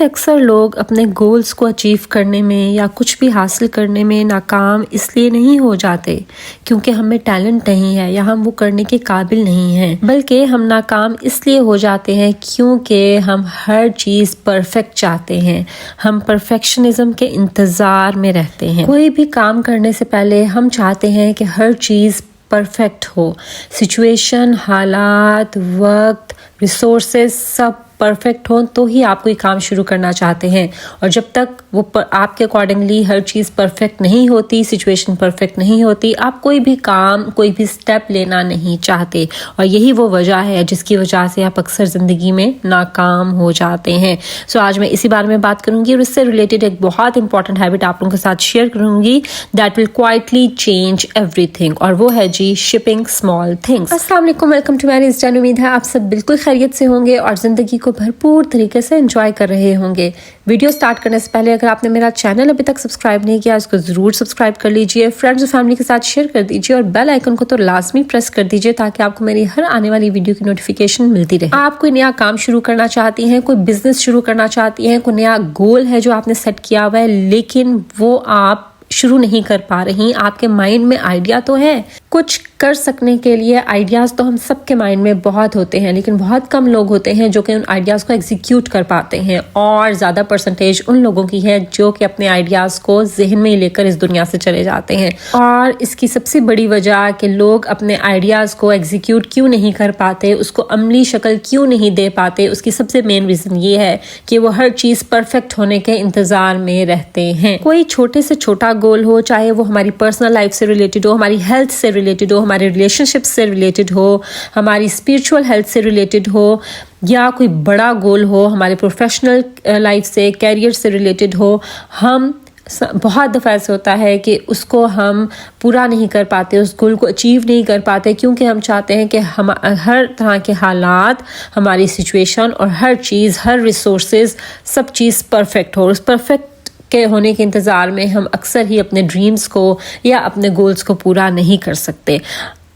سے اکثر لوگ اپنے گولز کو اچیو کرنے میں یا کچھ بھی حاصل کرنے میں ناکام اس لیے نہیں ہو جاتے کیونکہ ہمیں ٹیلنٹ نہیں ہے یا ہم وہ کرنے کے قابل نہیں ہیں، بلکہ ہم ناکام اس لیے ہو جاتے ہیں کیونکہ ہم ہر چیز پرفیکٹ چاہتے ہیں، ہم پرفیکشنزم کے انتظار میں رہتے ہیں۔ کوئی بھی کام کرنے سے پہلے ہم چاہتے ہیں کہ ہر چیز پرفیکٹ ہو، سچویشن، حالات، وقت، ریسورسز سب پرفیکٹ ہوں تو ہی آپ کوئی کام شروع کرنا چاہتے ہیں، اور جب تک وہ آپ کے اکارڈنگلی ہر چیز پرفیکٹ نہیں ہوتی، سچویشن پرفیکٹ نہیں ہوتی، آپ کوئی بھی کام، کوئی بھی سٹیپ لینا نہیں چاہتے، اور یہی وہ وجہ ہے جس کی وجہ سے آپ اکثر زندگی میں ناکام ہو جاتے ہیں۔ آج میں اسی بارے میں بات کروں گی اور اس سے ریلیٹڈ ایک بہت امپورٹنٹ ہیبٹ آپ لوگوں کے ساتھ شیئر کروں گی that will quietly change every thing, اور وہ ہے جی شپنگ اسمال تھنگس۔ السلام علیکم، ویلکم ٹو میری چینل۔ امید ہے آپ سب بالکل خیریت سے ہوں گے اور زندگی کو بھرپور طریقے سے انجوائے کر رہے ہوں گے۔ ویڈیو سٹارٹ کرنے سے پہلے اگر آپ نے میرا چینل ابھی تک سبسکرائب نہیں کیا اس کو ضرور سبسکرائب کر لیجئے، فرینڈز اور فیملی کے ساتھ شیئر کر دیجئے اور بیل آئیکن کو تو لازمی پریس کر دیجئے تاکہ آپ کو میری ہر آنے والی ویڈیو کی نوٹیفیکیشن ملتی رہے۔ آپ کوئی نیا کام شروع کرنا چاہتی ہیں، کوئی بزنس شروع کرنا چاہتی ہیں، کوئی نیا گول ہے جو آپ نے سیٹ کیا ہوا ہے لیکن وہ آپ شروع نہیں کر پا رہی، آپ کے مائنڈ میں آئیڈیا تو ہے، کچھ کر سکنے کے لیے آئیڈیاز تو ہم سب کے مائنڈ میں بہت ہوتے ہیں لیکن بہت کم لوگ ہوتے ہیں جو کہ ان آئیڈیاز کو ایگزیکیوٹ کر پاتے ہیں، اور زیادہ پرسنٹیج ان لوگوں کی ہے جو کہ اپنے آئیڈیاز کو ذہن میں لے کر اس دنیا سے چلے جاتے ہیں۔ اور اس کی سب سے بڑی وجہ کہ لوگ اپنے آئیڈیاز کو ایگزیکیوٹ کیوں نہیں کر پاتے، اس کو عملی شکل کیوں نہیں دے پاتے، اس کی سب سے مین ریزن یہ ہے کہ وہ ہر چیز پرفیکٹ ہونے کے انتظار میں رہتے ہیں۔ کوئی چھوٹے سے چھوٹا گول ہو، چاہے وہ ہماری پرسنل لائف سے ریلیٹڈ ہو، ہماری ہیلتھ سے ریلیٹڈ ہو، ہمارے ریلیشن شپ سے ریلیٹڈ ہو، ہماری اسپرچول ہیلتھ سے ریلیٹڈ ہو، یا کوئی بڑا گول ہو ہمارے پروفیشنل لائف سے، کیریئر سے ریلیٹڈ ہو، ہم بہت دفعہ ایسا ہوتا ہے کہ اس کو ہم پورا نہیں کر پاتے، اس گول کو اچیو نہیں کر پاتے کیونکہ ہم چاہتے ہیں کہ ہم ہر طرح کے حالات، ہماری سچویشن اور ہر چیز، ہر ریسورسز، سب چیز پرفیکٹ ہو۔ اس پرفیکٹ کے ہونے کے انتظار میں ہم اکثر ہی اپنے ڈریمز کو یا اپنے گولز کو پورا نہیں کر سکتے۔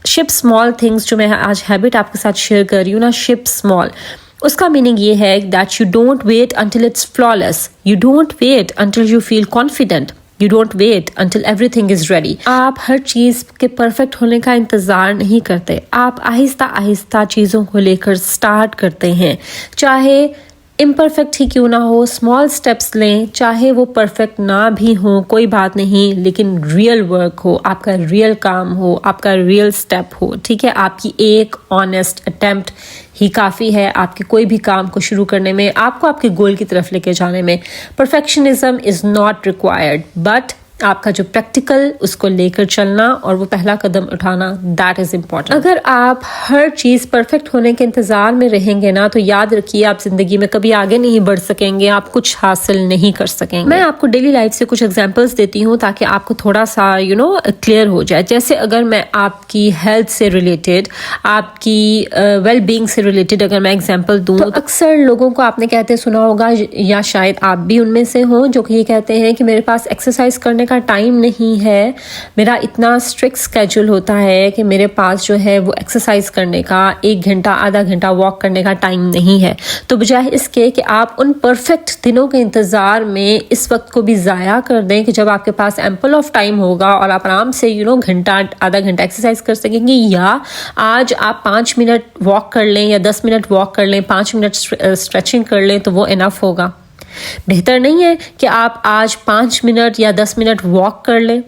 شپ اسمال تھنگس جو میں آج ہیبٹ آپ کے ساتھ شیئر کر رہی ہوں نا، شپ اسمال، اس کا میننگ یہ ہے that you don't wait until it's flawless, you don't wait until you feel confident, you don't wait until everything is ready. آپ ہر چیز کے پرفیکٹ ہونے کا انتظار نہیں کرتے، آپ آہستہ آہستہ چیزوں کو لے کر سٹارٹ کرتے ہیں، چاہے امپرفیکٹ ہی کیوں نہ ہو، اسمال سٹیپس لیں، چاہے وہ پرفیکٹ نہ بھی ہوں کوئی بات نہیں، لیکن ریئل ورک ہو، آپ کا ریئل کام ہو، آپ کا ریئل سٹیپ ہو، ٹھیک ہے؟ آپ کی ایک آنیسٹ اٹیمپٹ ہی کافی ہے آپ کے کوئی بھی کام کو شروع کرنے میں، آپ کو آپ کے گول کی طرف لے کے جانے میں۔ Perfectionism is not required, but آپ کا جو پریکٹیکل اس کو لے کر چلنا اور وہ پہلا قدم اٹھانا، دیٹ از امپورٹنٹ۔ اگر آپ ہر چیز پرفیکٹ ہونے کے انتظار میں رہیں گے نا تو یاد رکھیے آپ زندگی میں کبھی آگے نہیں بڑھ سکیں گے، آپ کچھ حاصل نہیں کر سکیں گے۔ میں آپ کو ڈیلی لائف سے کچھ ایگزامپلس دیتی ہوں تاکہ آپ کو تھوڑا سا کلیئر ہو جائے۔ جیسے اگر میں آپ کی ہیلتھ سے ریلیٹڈ، آپ کی ویل بینگ سے ریلیٹڈ اگر میں ایگزامپل دوں تو اکثر لوگوں کو آپ نے کہتے سنا ہوگا یا شاید آپ بھی ان میں سے ہوں جو کہ یہ کہتے ہیں کہ میرے پاس ایکسرسائز کرنے کا ٹائم نہیں ہے، میرا اتنا اسٹرکٹ اسکیجول ہوتا ہے کہ میرے پاس جو ہے وہ ایکسرسائز کرنے کا 1 گھنٹہ آدھا گھنٹہ واک کرنے کا ٹائم نہیں ہے۔ تو بجائے اس کے کہ آپ ان پرفیکٹ دنوں کے انتظار میں اس وقت کو بھی ضائع کر دیں کہ جب آپ کے پاس ایمپل آف ٹائم ہوگا اور آپ آرام سے گھنٹہ آدھا گھنٹہ ایکسرسائز کر سکیں گے، یا آج آپ 5 منٹ واک کر لیں یا 10 منٹ واک کر لیں، 5 منٹ اسٹریچنگ کر لیں تو وہ انف ہوگا۔ بہتر نہیں ہے کہ آپ آج 5 منٹ یا 10 منٹ واک کر لیں،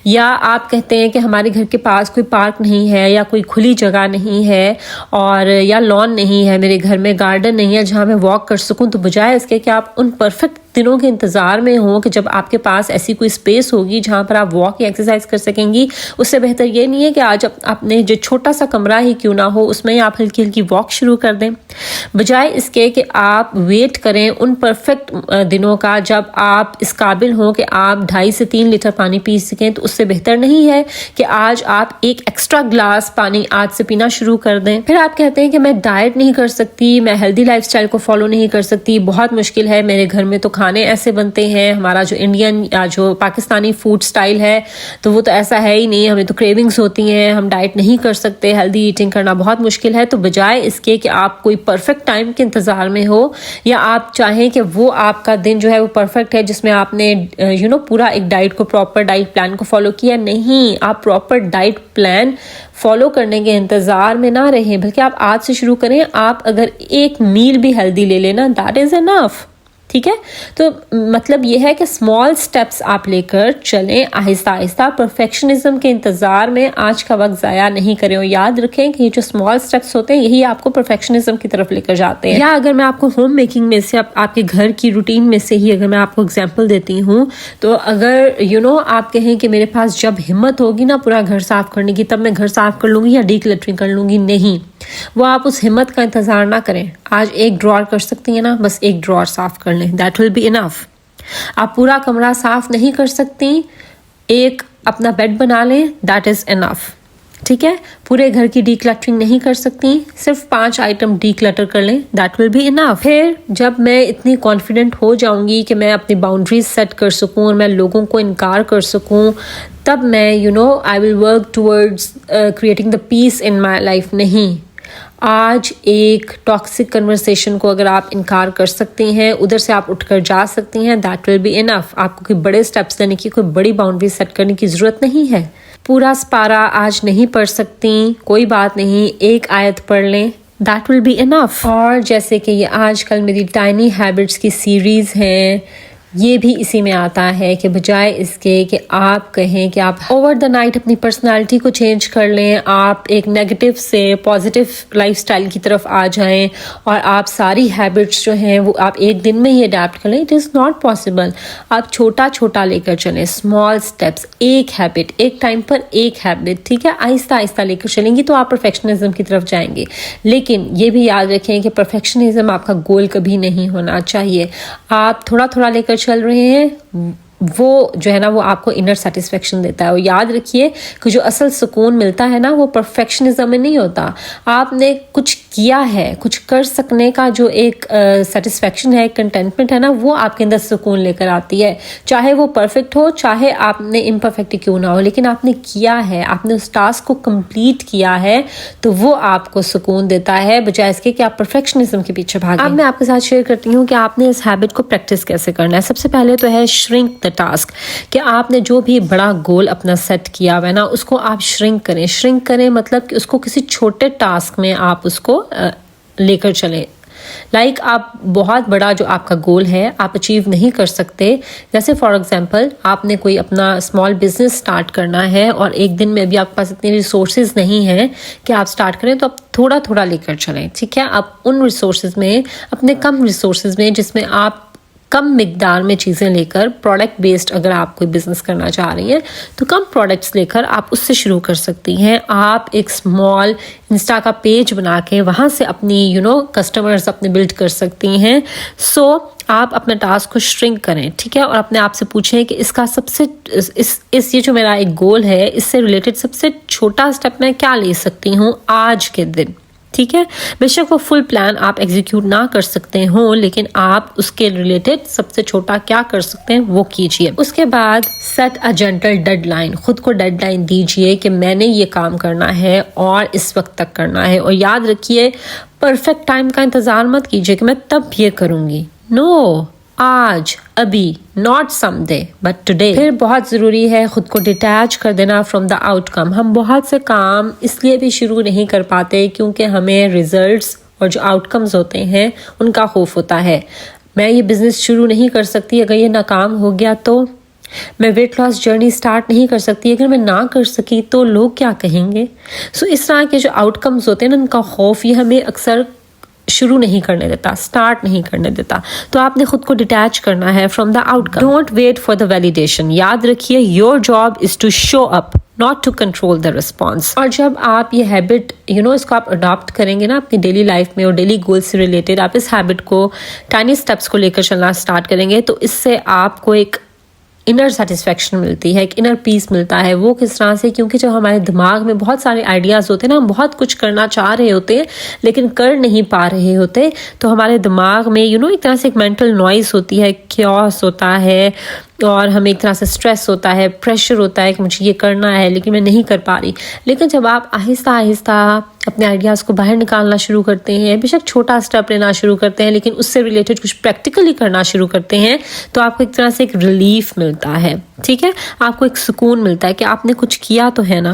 یا آپ کہتے ہیں کہ ہمارے گھر کے پاس کوئی پارک نہیں ہے یا کوئی کھلی جگہ نہیں ہے اور یا لان نہیں ہے، میرے گھر میں گارڈن نہیں ہے جہاں میں واک کر سکوں، تو بجائے اس کے کہ آپ ان پرفیکٹ دنوں کے انتظار میں ہوں کہ جب آپ کے پاس ایسی کوئی اسپیس ہوگی جہاں پر آپ واک یا ایکسرسائز کر سکیں گی، اس سے بہتر یہ نہیں ہے کہ آج اپنے جو چھوٹا سا کمرہ ہی کیوں نہ ہو اس میں آپ ہلکی ہلکی واک شروع کر دیں، بجائے اس کے کہ آپ ویٹ کریں ان پرفیکٹ دنوں کا جب آپ اس قابل ہوں کہ آپ 2.5 سے 3 لیٹر پانی پی سکیں۔ تو اس سے بہتر نہیں ہے کہ آج آپ ایک ایکسٹرا گلاس پانی آج سے پینا شروع کر دیں۔ پھر آپ کہتے ہیں کہ میں ڈائٹ نہیں کر سکتی، میں ہیلدی لائف سٹائل کو فالو نہیں کر سکتی، بہت مشکل ہے، میرے گھر میں تو کھانے ایسے بنتے ہیں, ہمارا جو انڈین یا جو پاکستانی فوڈ سٹائل ہے تو وہ تو ایسا ہے ہی نہیں, ہمیں تو کریونگز ہوتی ہیں, ہم ڈائٹ نہیں کر سکتے, ہیلدی ایٹنگ کرنا بہت مشکل ہے. تو بجائے اس کے کہ آپ کوئی پرفیکٹ ٹائم کے انتظار میں ہو یا آپ چاہیں کہ وہ آپ کا دن جو ہے وہ پرفیکٹ ہے جس میں آپ نے پورا ایک ڈائٹ کو, پراپر ڈائٹ پلان کو فالو کیا, نہیں, آپ پراپر ڈائٹ پلان فالو کرنے کے انتظار میں نہ رہیں, بلکہ آپ آج سے شروع کریں. آپ اگر ایک میل بھی ہیلدی لے لینا, دیٹ از انف. ٹھیک ہے, تو مطلب یہ ہے کہ اسمال سٹیپس آپ لے کر چلیں آہستہ آہستہ. پرفیکشنزم کے انتظار میں آج کا وقت ضائع نہیں کریں, اور یاد رکھیں کہ یہ جو اسمال سٹیپس ہوتے ہیں یہی آپ کو پرفیکشنزم کی طرف لے کر جاتے ہیں. یا اگر میں آپ کو ہوم میکنگ میں سے, آپ کے گھر کی روٹین میں سے ہی اگر میں آپ کو اگزامپل دیتی ہوں, تو اگر آپ کہیں کہ میرے پاس جب ہمت ہوگی نا پورا گھر صاف کرنے کی تب میں گھر صاف کر لوں گی یا ڈی کلٹرنگ کر لوں گی, نہیں, وہ آپ اس ہمت کا انتظار نہ کریں. آج ایک ڈرار کر سکتی ہیں نا, بس ایک ڈرار صاف کر لیں, دیٹ ول بی انف. آپ پورا کمرہ صاف نہیں کر سکتی, ایک اپنا بیڈ بنا لیں, دیٹ از انف. ٹھیک ہے, پورے گھر کی ڈی کلٹرنگ نہیں کر سکتی, صرف 5 آئٹم ڈی کلٹر کر لیں, دیٹ ول بی انف. پھر جب میں اتنی کانفیڈنٹ ہو جاؤں گی کہ میں اپنی باؤنڈریز سیٹ کر سکوں اور میں لوگوں کو انکار کر سکوں, تب میں I will work towards creating the peace in my life. نہیں, آج ایک ٹاکسک کنورسیشن کو اگر آپ انکار کر سکتی ہیں, ادھر سے آپ اٹھ کر جا سکتی ہیں, دیٹ ول بی انف. آپ کو کوئی بڑے سٹیپس لینے کی, کوئی بڑی باؤنڈری سیٹ کرنے کی ضرورت نہیں ہے. پورا سپارہ آج نہیں پڑھ سکتی, کوئی بات نہیں, ایک آیت پڑھ لیں, دیٹ ول بی انف. اور جیسے کہ یہ آج کل میری ٹائنی ہیبٹس کی سیریز ہیں, یہ بھی اسی میں آتا ہے کہ بجائے اس کے کہ آپ کہیں کہ آپ اوور دا نائٹ اپنی پرسنالٹی کو چینج کر لیں, آپ ایک نیگیٹو سے پازیٹیو لائف سٹائل کی طرف آ جائیں اور آپ ساری ہیبٹس جو ہیں وہ آپ ایک دن میں ہی اڈیپٹ کر لیں, اٹ از ناٹ پاسبل. آپ چھوٹا چھوٹا لے کر چلیں, اسمال اسٹیپس, ایک ہیبٹ, ایک ٹائم پر ایک ہیبٹ. ٹھیک ہے, آہستہ آہستہ لے کر چلیں گی تو آپ پرفیکشنزم کی طرف جائیں گے. لیکن یہ بھی یاد رکھیں کہ پرفیکشنزم آپ کا گول کبھی نہیں ہونا چاہیے. آپ تھوڑا تھوڑا لے کر چل رہے ہیں, وہ جو ہے نا وہ آپ کو انر سیٹسفیکشن دیتا ہے. اور یاد رکھیے کہ جو اصل سکون ملتا ہے نا وہ پرفیکشنزم میں نہیں ہوتا. آپ نے کچھ کیا ہے, کچھ کر سکنے کا جو ایک سیٹسفیکشن ہے, کنٹینٹمنٹ ہے نا, وہ آپ کے اندر سکون لے کر آتی ہے. چاہے وہ پرفیکٹ ہو, چاہے آپ نے امپرفیکٹ کیوں نہ ہو, لیکن آپ نے کیا ہے, آپ نے اس ٹاسک کو کمپلیٹ کیا ہے, تو وہ آپ کو سکون دیتا ہے, بجائے اس کے کہ آپ پرفیکشنزم کے پیچھے بھاگیں. اب میں آپ کے ساتھ شیئر کرتی ہوں کہ آپ نے اس ہیبٹ کو پریکٹس کیسے کرنا ہے. سب سے پہلے تو ہے شرنک دا ٹاسک, کہ آپ نے جو بھی بڑا گول اپنا سیٹ کیا ہوا ہے نا, اس کو آپ شرنک کریں. شرنک کریں مطلب کہ اس کو کسی چھوٹے ٹاسک میں آپ اس کو لے کر چلیں. لائک آپ بہت بڑا جو آپ کا گول ہے آپ اچیو نہیں کر سکتے. جیسے فار ایگزامپل آپ نے کوئی اپنا اسمال بزنس سٹارٹ کرنا ہے اور ایک دن میں بھی آپ کے پاس اتنے ریسورسز نہیں ہیں کہ آپ سٹارٹ کریں, تو آپ تھوڑا تھوڑا لے کر چلیں. ٹھیک ہے, آپ ان ریسورسز میں, اپنے کم ریسورسز میں, جس میں آپ کم مقدار میں چیزیں لے کر, پروڈکٹ بیسڈ اگر آپ کوئی بزنس کرنا چاہ رہی ہیں تو کم پروڈکٹس لے کر آپ اس سے شروع کر سکتی ہیں. آپ ایک اسمال انسٹا کا پیج بنا کے وہاں سے اپنی کسٹمرز اپنے بلڈ کر سکتی ہیں. سو آپ اپنا ٹاسک کو شرنک کریں. ٹھیک ہے, اور اپنے آپ سے پوچھیں کہ اس کا سب سے یہ جو میرا ایک گول ہے اس سے ریلیٹڈ سب سے چھوٹا اسٹیپ میں کیا لے سکتی ہوں آج کے دن. ٹھیک ہے, بے شک وہ فل پلان آپ ایگزیکیوٹ نہ کر سکتے ہوں, لیکن آپ اس کے ریلیٹڈ سب سے چھوٹا کیا کر سکتے ہیں وہ کیجئے. اس کے بعد سیٹ اے جنٹل ڈیڈ لائن, خود کو ڈیڈ لائن دیجئے کہ میں نے یہ کام کرنا ہے اور اس وقت تک کرنا ہے. اور یاد رکھیے پرفیکٹ ٹائم کا انتظار مت کیجئے کہ میں تب یہ کروں گی. نو, آج, ابھی, not some day but today. پھر بہت ضروری ہے خود کو ڈیٹیچ کر دینا فرام دا آؤٹ کم. ہم بہت سے کام اس لیے بھی شروع نہیں کر پاتے کیونکہ ہمیں ریزلٹس اور جو آؤٹ کمز ہوتے ہیں ان کا خوف ہوتا ہے. میں یہ بزنس شروع نہیں کر سکتی, اگر یہ ناکام ہو گیا تو. میں ویٹ لاس جرنی سٹارٹ نہیں کر سکتی, اگر میں نہ کر سکی تو لوگ کیا کہیں گے. سو اس طرح کے جو آؤٹ کمز ہوتے ہیں نا, ان کا خوف یہ ہمیں اکثر شروع نہیں کرنے دیتا, سٹارٹ نہیں کرنے دیتا. تو آپ نے خود کو ڈیٹیچ کرنا ہے from the outcome. Don't wait for the validation. یاد رکھیے your job is to show up, not to control the response. اور جب آپ یہ ہیبٹ اس کو آپ اڈاپٹ کریں گے نا اپنی ڈیلی لائف میں اور ڈیلی گول سے ریلیٹڈ, آپ اس ہیبٹ کو ٹائنی اسٹیپس کو لے کر چلنا اسٹارٹ کریں گے, تو اس سے آپ کو ایک انر سیٹسفیکشن ملتی ہے، ایک انر پیس ملتا ہے. وہ کس طرح سے؟ کیونکہ جب ہمارے دماغ میں بہت سارے آئیڈیاز ہوتے ہیں نا، ہم بہت کچھ کرنا چاہ رہے ہوتے ہیں لیکن کر نہیں پا رہے ہوتے، تو ہمارے دماغ میں ایک طرح سے ایک مینٹل نوائز ہوتی ہے، کیوس ہوتا ہے، اور ہمیں ایک طرح سے سٹریس ہوتا ہے، پریشر ہوتا ہے کہ مجھے یہ کرنا ہے لیکن میں نہیں کر پا رہی. لیکن جب آپ آہستہ آہستہ اپنے آئیڈیاز کو باہر نکالنا شروع کرتے ہیں، بے شک چھوٹا سٹیپ لینا شروع کرتے ہیں لیکن اس سے ریلیٹڈ کچھ پریکٹیکلی کرنا شروع کرتے ہیں، تو آپ کو ایک طرح سے ایک ریلیف ملتا ہے. ٹھیک ہے، آپ کو ایک سکون ملتا ہے کہ آپ نے کچھ کیا تو ہے نا.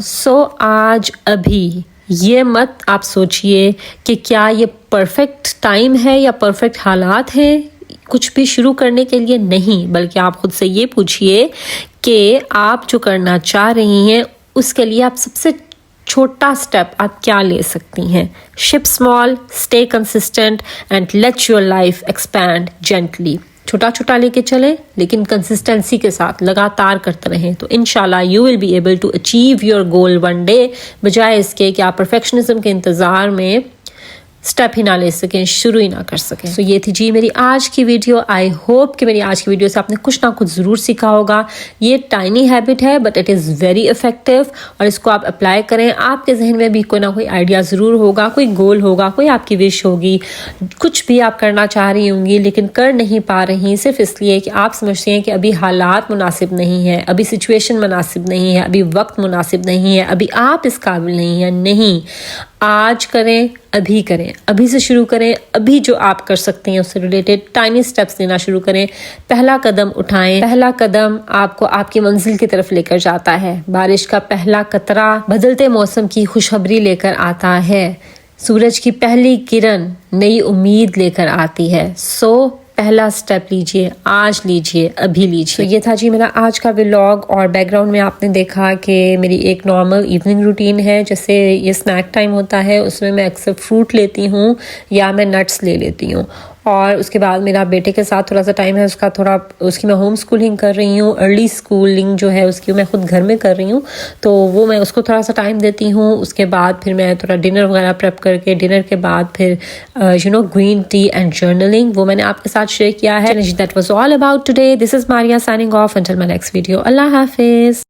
آج ابھی یہ مت آپ سوچئے کہ کیا یہ پرفیکٹ ٹائم ہے یا پرفیکٹ حالات ہیں کچھ بھی شروع کرنے کے لیے. نہیں، بلکہ آپ خود سے یہ پوچھئے کہ آپ جو کرنا چاہ رہی ہیں اس کے لیے آپ سب سے چھوٹا سٹیپ آپ کیا لے سکتی ہیں. Ship small, stay consistent and let your life expand gently. چھوٹا چھوٹا لے کے چلیں لیکن کنسسٹنسی کے ساتھ لگاتار کرتے رہیں، تو انشاءاللہ you will be able to achieve your goal one day, بجائے اس کے کہ آپ پرفیکشنزم کے انتظار میں سٹیپ ہی نہ لے سکیں، شروع ہی نہ کر سکیں. یہ تھی جی میری آج کی ویڈیو. آئی ہوپ کہ میری آج کی ویڈیو سے آپ نے کچھ نہ کچھ ضرور سیکھا ہوگا. یہ ٹائنی ہیبٹ ہے but it is very effective, اور اس کو آپ اپلائی کریں. آپ کے ذہن میں بھی کوئی نہ کوئی آئیڈیا ضرور ہوگا، کوئی گول ہوگا، کوئی آپ کی وش ہوگی، کچھ بھی آپ کرنا چاہ رہی ہوں گی لیکن کر نہیں پا رہی صرف اس لیے کہ آپ سمجھتے ہیں کہ ابھی حالات مناسب نہیں ہے، ابھی سچویشن مناسب نہیں ہے، ابھی وقت مناسب نہیں ہے، ابھی آپ اس قابل نہیں ہیں. نہیں، آج کریں، ابھی کریں، ابھی سے شروع کریں. ابھی جو آپ کر سکتے ہیں اس سے ریلیٹڈ ٹائنی سٹیپس لینا شروع کریں. پہلا قدم اٹھائیں. پہلا قدم آپ کو آپ کی منزل کی طرف لے کر جاتا ہے. بارش کا پہلا قطرہ بدلتے موسم کی خوشخبری لے کر آتا ہے. سورج کی پہلی کرن نئی امید لے کر آتی ہے. پہلا سٹیپ لیجئے، آج لیجئے، ابھی لیجئے. یہ تھا جی میرا آج کا ولاگ، اور بیک گراؤنڈ میں آپ نے دیکھا کہ میری ایک نارمل ایوننگ روٹین ہے. جیسے یہ سنیک ٹائم ہوتا ہے، اس میں اکثر فروٹ لیتی ہوں یا میں نٹس لے لیتی ہوں، اور اس کے بعد میرا بیٹے کے ساتھ تھوڑا سا ٹائم ہے، اس کی میں ہوم سکولنگ کر رہی ہوں. ارلی سکولنگ جو ہے اس کی میں خود گھر میں کر رہی ہوں، تو وہ میں اس کو تھوڑا سا ٹائم دیتی ہوں. اس کے بعد پھر میں تھوڑا ڈنر وغیرہ پریپ کر کے، ڈنر کے بعد پھر گرین ٹی اینڈ جرنلنگ، وہ میں نے آپ کے ساتھ شیئر کیا ہے. That was all about today. This is Maria signing off until my next video. اللہ حافظ.